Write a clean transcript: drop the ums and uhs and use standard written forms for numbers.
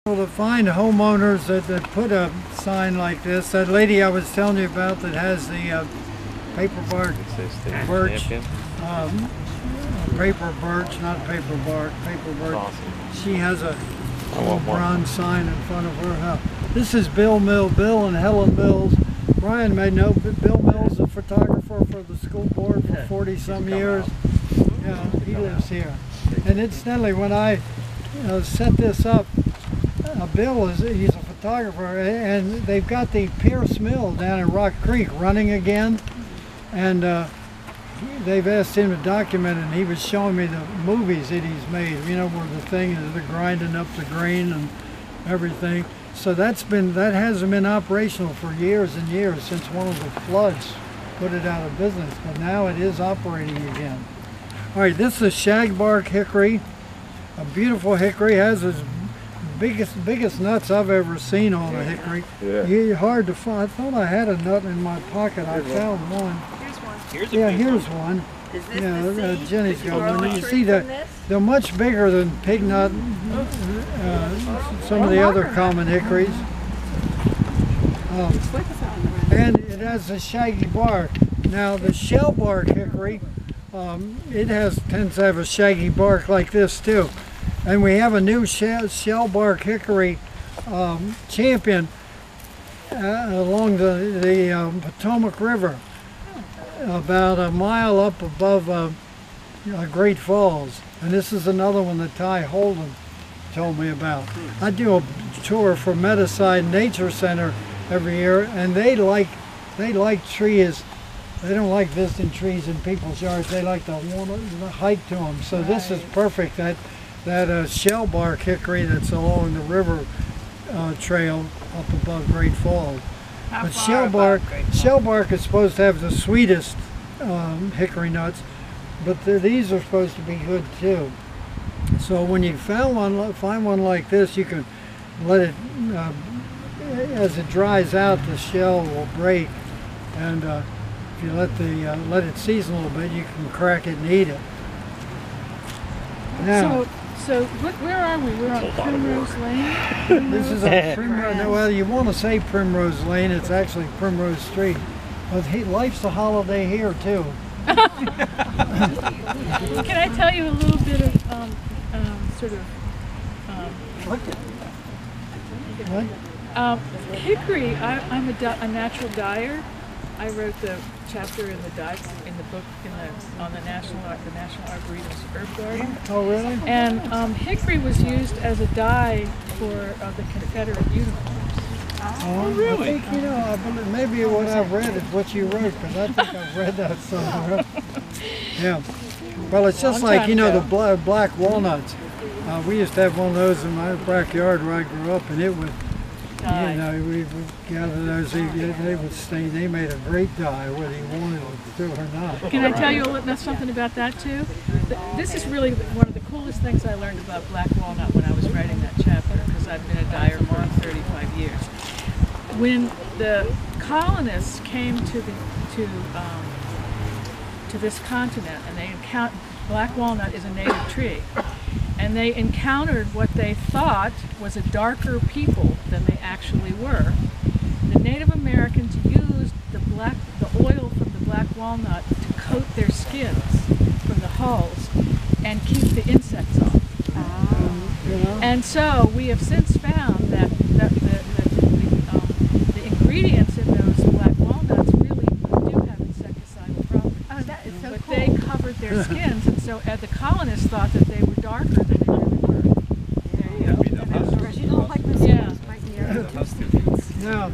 To find homeowners that put a sign like this. That lady I was telling you about that has the paper bark birch, paper birch, not paper bark, paper birch. Awesome. She has a bronze sign in front of her house. This is Bill and Helen Mills. Brian may know, but Bill Mills is a photographer for the school board for 40 some years. Yeah, he lives here. And incidentally, when I set this up, Bill he's a photographer, and they've got the Pierce Mill down in Rock Creek running again, and they've asked him to document it, and he was showing me the movies that he's made, you know, where the thing is, they're grinding up the grain and everything. So that hasn't been operational for years and years, since one of the floods put it out of business, but now it is operating again. All right, this is shagbark hickory, a beautiful hickory, has its biggest nuts I've ever seen on a hickory. Yeah. Hard to find. I thought I had a nut in my pocket. I found one. Here's one. Here's one. Is this the seed? Jenny's got one. You see that they're much bigger than pig nut, some of the other common hickories. And it has a shaggy bark. Now the shellbark hickory, it tends to have a shaggy bark like this too. And we have a new shellbark hickory champion along the Potomac River, about a mile up above Great Falls. And this is another one that Ty Holden told me about. I do a tour for Meadowside Nature Center every year, and they like trees. They don't like visiting trees in people's yards. They like to hike to them. So this is perfect. That shellbark hickory that's along the river trail up above Great Falls. But shellbark is supposed to have the sweetest hickory nuts, but these are supposed to be good too. So when you find one like this, you can let it, as it dries out, the shell will break, and if you let it season a little bit, you can crack it and eat it. Now. So where are we? We're on Primrose Lane? This is a Primrose, well, you want to say Primrose Lane, it's actually Primrose Street. But life's a holiday here too. Can I tell you a little bit of hickory? I'm a natural dyer. I wrote the chapter in the book on the National Arboretum's herb garden. Oh, really? And hickory was used as a dye for the Confederate uniforms. Oh, really? I think, maybe what I've read is what you wrote, because I think I've read that somewhere. Yeah. Well, it's just like, the black walnuts. We used to have one of those in my backyard where I grew up, and it would, we would gather those, they would stain. They made a great dye, whether you wanted it to or not. Can I tell you something about that too? This is really one of the coolest things I learned about black walnut when I was writing that chapter, because I've been a dyer for 35 years. When the colonists came to this continent, and they encountered, black walnut is a native tree, and they encountered what they thought was a darker people than they actually were. The Native Americans used the oil from the black walnut to coat their skins from the hulls and keep the insects off. And so we have since found that the ingredients in those black walnuts really do have insecticidal properties. Oh, that is so but cool. they covered their skins, and so the colonists thought that they were darker than they really were. There you go. You don't like the Yeah. right here. Now,